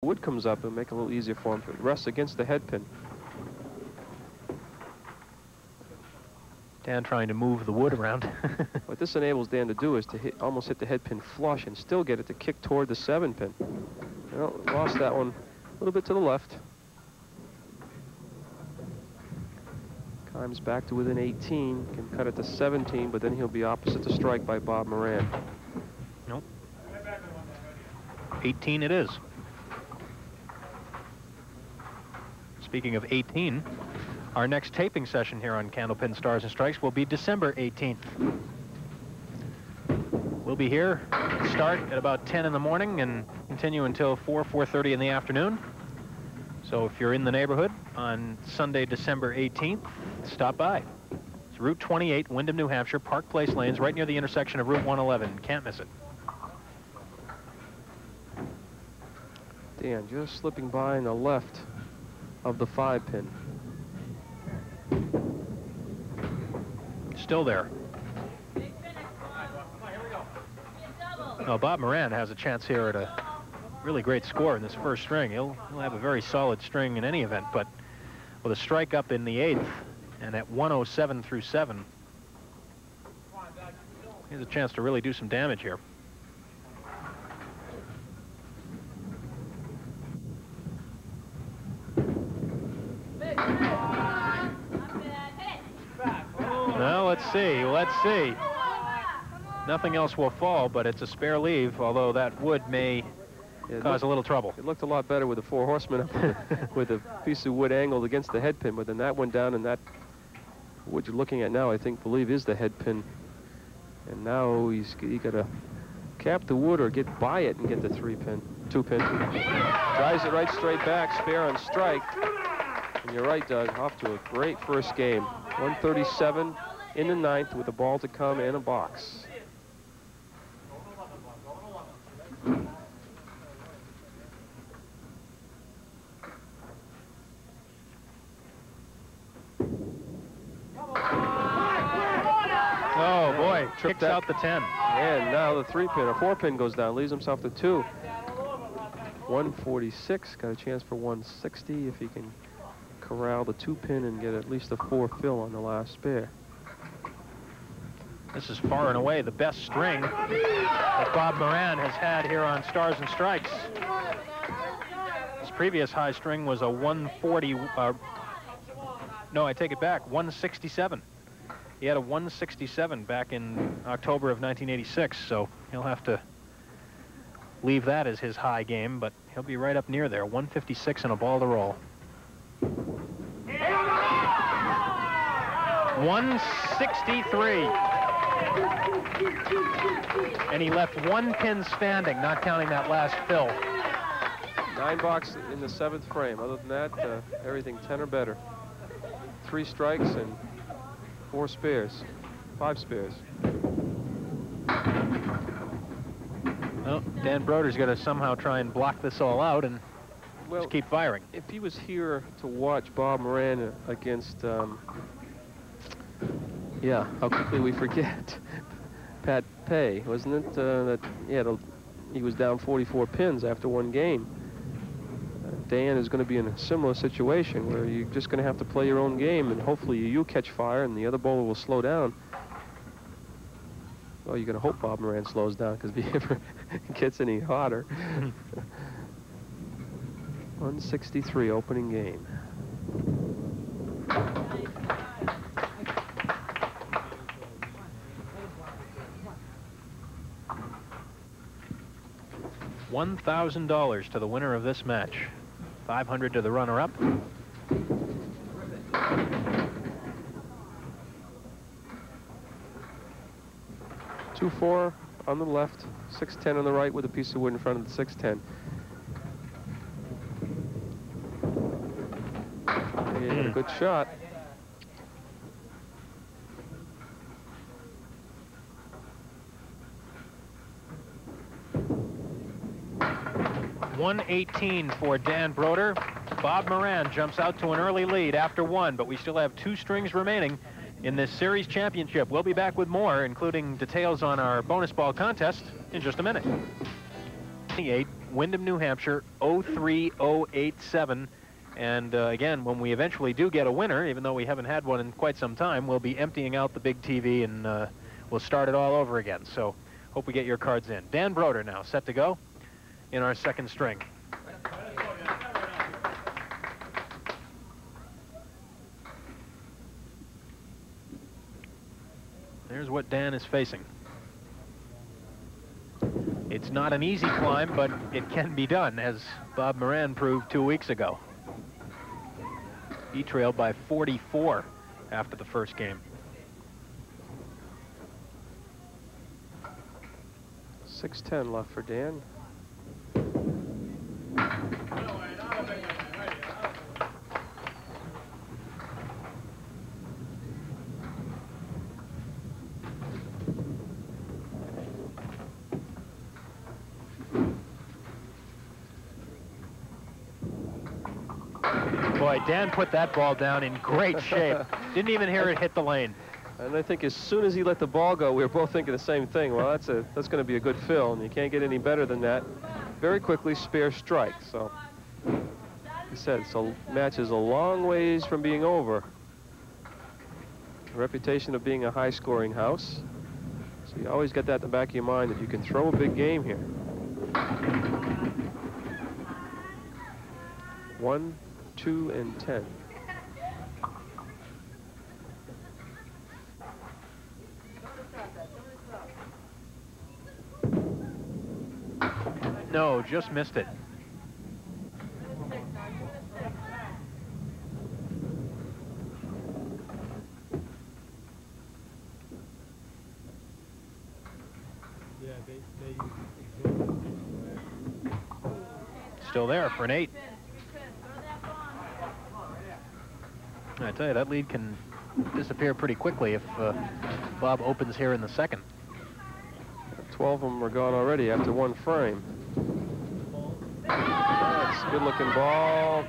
wood comes up, it'll make it a little easier for him to rest against the head pin. Dan trying to move the wood around. What this enables Dan to do is to almost hit the head pin flush and still get it to kick toward the 7 pin. Well, lost that one a little bit to the left. Climbs back to within 18, can cut it to 17, but then he'll be opposite the strike by Bob Moran. Nope. 18 it is. Speaking of 18, our next taping session here on Candlepin Stars and Strikes will be December 18th. We'll be here, start at about 10 in the morning and continue until 4:30 in the afternoon. So if you're in the neighborhood on Sunday, December 18th, stop by. It's Route 28, Windham, New Hampshire, Park Place Lanes, right near the intersection of Route 111. Can't miss it. Dan just slipping by on the left of the 5 pin. Still there. Oh, Bob Moran has a chance here at a really great score in this first string. He'll have a very solid string in any event, but with a strike up in the 8th and at 107 through 7, he has a chance to really do some damage here. Well, let's see. Nothing else will fall, but it's a spare leave, although that wood may cause a little trouble. It looked a lot better with the 4 horsemen up with a piece of wood angled against the head pin, but then that went down, and that what you're looking at now, I believe, is the head pin. And now he got to cap the wood or get by it and get the 2 pin. Drives it right straight back, spare on strike. And you're right, Doug, off to a great first game. 137 in the 9th with a ball to come and a box. Oh boy, kicks out the 10. And now the 3 pin, or 4 pin goes down, leaves himself to 2. 146, got a chance for 160 if he can corral the 2 pin and get at least a 4 fill on the last spare. This is far and away the best string that Bob Moran has had here on Stars and Strikes. His previous high string was a 140, no, I take it back, 167. He had a 167 back in October of 1986, so he'll have to leave that as his high game, but he'll be right up near there. 156 and a ball to roll. 163. And he left 1 pin standing, not counting that last fill. 9 box in the 7th frame. Other than that, everything 10 or better. 3 strikes and 4 spares. 5 spares. Well, Dan Brodeur's got to somehow try and block this all out and just keep firing. If he was here to watch Bob Moran against, yeah, how quickly we forget, Pat Pay, wasn't it? He was down 44 pins after 1 game. Dan is going to be in a similar situation where you're just going to have to play your own game, and hopefully you catch fire and the other bowler will slow down. Well, you're going to hope Bob Moran slows down, because if he ever gets any hotter. 163 opening game. $1,000 to the winner of this match. 500 to the runner-up. Two 4 on the left, 610 on the right with a piece of wood in front of the 610. Yeah, a good shot. $118 for Dan Brodeur. Bob Moran jumps out to an early lead after 1, but we still have 2 strings remaining in this series championship. We'll be back with more, including details on our bonus ball contest in just a minute. 8 Windham, New Hampshire, 03087. And again, when we eventually do get a winner, even though we haven't had one in quite some time, we'll be emptying out the big TV and we'll start it all over again. So hope we get your cards in. Dan Brodeur now set to go in our second string. There's what Dan is facing. It's not an easy climb, but it can be done, as Bob Moran proved 2 weeks ago. He trailed by 44 after the first game. 6:10 left for Dan. Boy, Dan put that ball down in great shape. Didn't even hear it hit the lane. And I think as soon as he let the ball go, we were both thinking the same thing. Well, that's going to be a good fill, and you can't get any better than that. Very quickly, spare strike. So, he said, so match is a long ways from being over. A reputation of being a high-scoring house. So you always get that in the back of your mind that you can throw a big game here. 1, 2, and 10. No, just missed it. Still there for an 8. I tell you, that lead can disappear pretty quickly if Bob opens here in the second. 12 of them are gone already after one frame. That's a good-looking ball.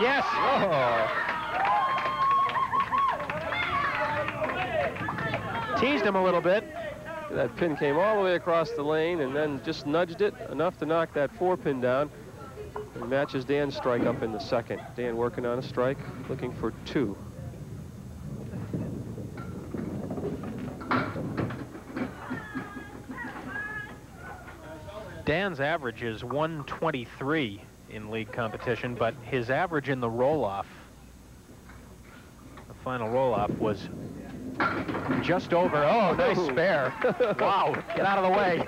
Yes! Oh. Teased him a little bit. That pin came all the way across the lane and then just nudged it enough to knock that 4-pin down. And matches Dan's strike up in the second. Dan working on a strike, looking for 2. Dan's average is 123 in league competition, but his average in the roll-off, the final roll-off, was just over. Oh, nice spare. Wow, get out of the way.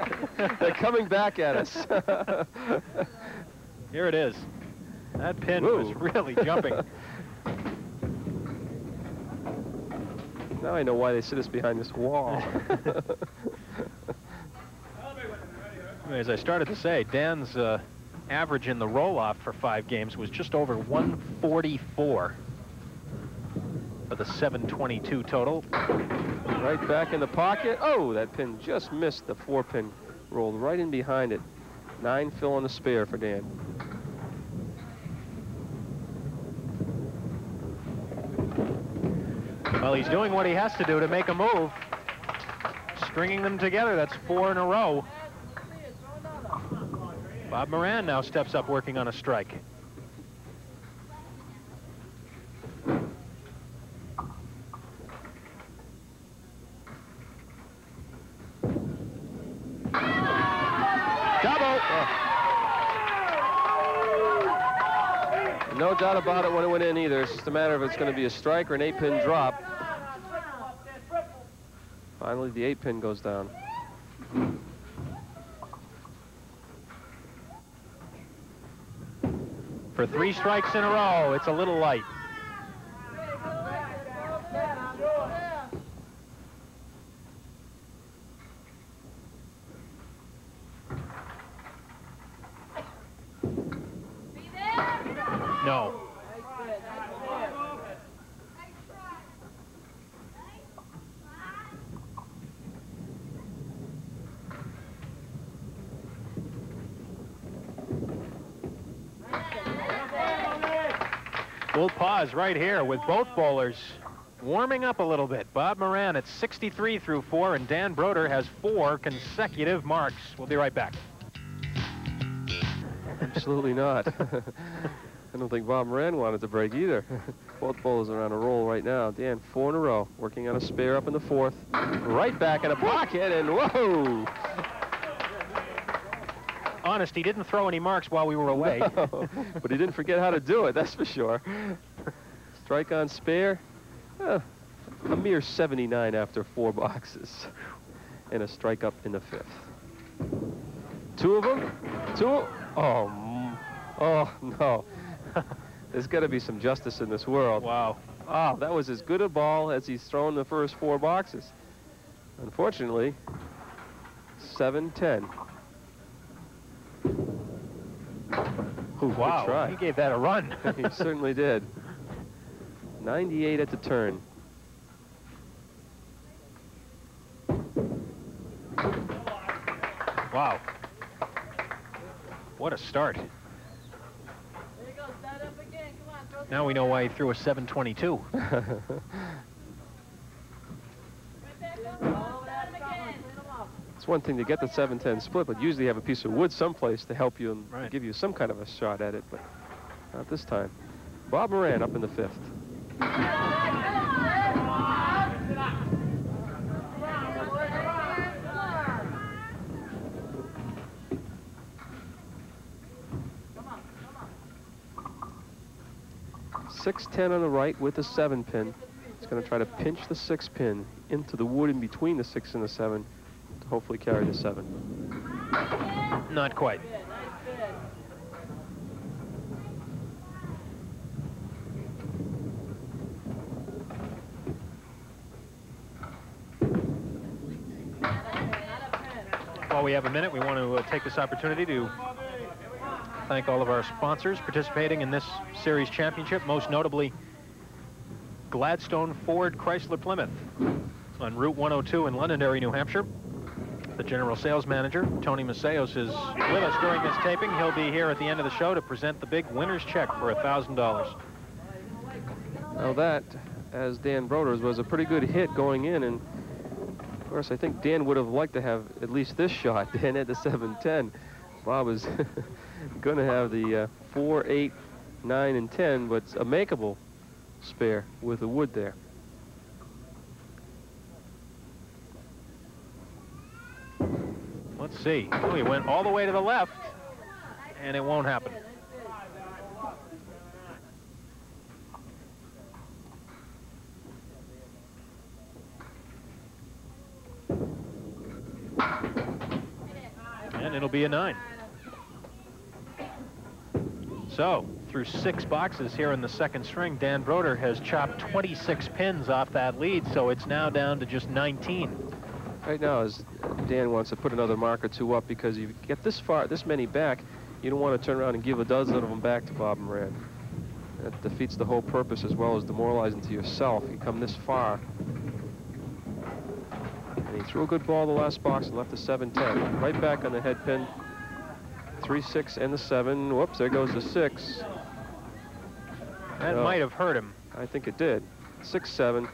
They're coming back at us. Here it is. That pin was really jumping. Now I know why they sit us behind this wall. As I started to say, Dan's average in the roll-off for 5 games was just over 144 for the 722 total. Right back in the pocket. Oh, that pin just missed the 4-pin. Rolled right in behind it. 9 fill on the spare for Dan. Well, he's doing what he has to do to make a move. Stringing them together, that's 4 in a row. Bob Moran now steps up working on a strike. Double! No doubt about it when it went in either. It's just a matter of it's going to be a strike or an 8-pin drop. Finally, the 8-pin goes down. For 3 strikes in a row, it's a little light. No. We'll pause right here with both bowlers warming up a little bit. Bob Moran at 63 through 4, and Dan Brodeur has 4 consecutive marks. We'll be right back. Absolutely not. I don't think Bob Moran wanted to break either. Both bowlers are on a roll right now. Dan, 4 in a row, working on a spare up in the 4th. Right back in a pocket, and whoa! Honest, he didn't throw any marks while we were away. No, but he didn't forget how to do it, that's for sure. Strike on spare. A mere 79 after 4 boxes. And a strike up in the 5th. 2 of them? 2? Oh, no. There's got to be some justice in this world. Wow. Oh, that was as good a ball as he's thrown the first 4 boxes. Unfortunately, 7-10. Wow, try. he gave that a run. He certainly did. 98 at the turn. Wow. What a start. Now we know why he threw a 722. It's one thing to get the 7-10 split, but usually you have a piece of wood someplace to help you and Right. give you some kind of a shot at it, but not this time. Bob Moran up in the 5th. .610 on the right with the 7-pin. He's going to try to pinch the 6-pin into the wood in between the 6 and the 7 to hopefully carry the 7. Not quite. While we have a minute, we want to take this opportunity to thank all of our sponsors participating in this series championship, most notably Gladstone Ford Chrysler Plymouth on Route 102 in Londonderry, New Hampshire. The general sales manager, Tony Maceos, is with us during this taping. He'll be here at the end of the show to present the big winner's check for $1,000. Now that, as Dan Brodeur's, was a pretty good hit going in, and of course I think Dan would have liked to have at least this shot. Dan had the 7-10. Bob is going to have the 4, 8, 9, and 10, but a makeable spare with the wood there. Let's see. Oh, he went all the way to the left, and it won't happen. And it'll be a 9. So, through 6 boxes here in the 2nd string, Dan Brodeur has chopped 26 pins off that lead, so it's now down to just 19. Right now, as Dan wants to put another mark or 2 up, because you get this far, this many back, you don't want to turn around and give a dozen of them back to Bob Moran. That defeats the whole purpose, as well as demoralizing to yourself. You come this far. And he threw a good ball the last box and left the 7-10. Right back on the head pin. 3, 6, and the 7. Whoops, there goes the 6. That might have hurt him. I think it did. 6, 7.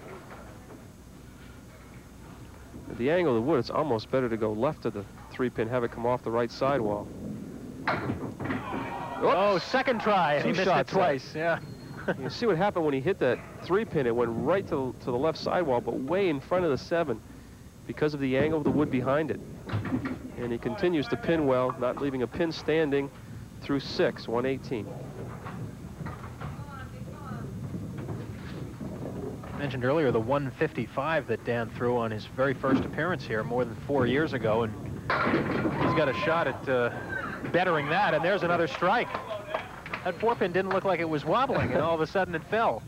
At the angle of the wood, it's almost better to go left of the 3-pin, have it come off the right sidewall. Oh, second try, and he missed it twice. Yeah. You see what happened when he hit that 3-pin? It went right to the left sidewall, but way in front of the 7 because of the angle of the wood behind it. And he continues to pin well, not leaving a pin standing through 6, 118. Mentioned earlier the 155 that Dan threw on his very first appearance here more than 4 years ago, and he's got a shot at bettering that, and there's another strike. That 4-pin didn't look like it was wobbling, and all of a sudden it fell.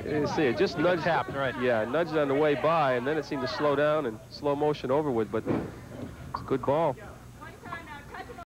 You see, it just nudged. Tapped, right? Yeah, nudged on the way by, and then it seemed to slow down and slow motion overwood, but it's a good ball.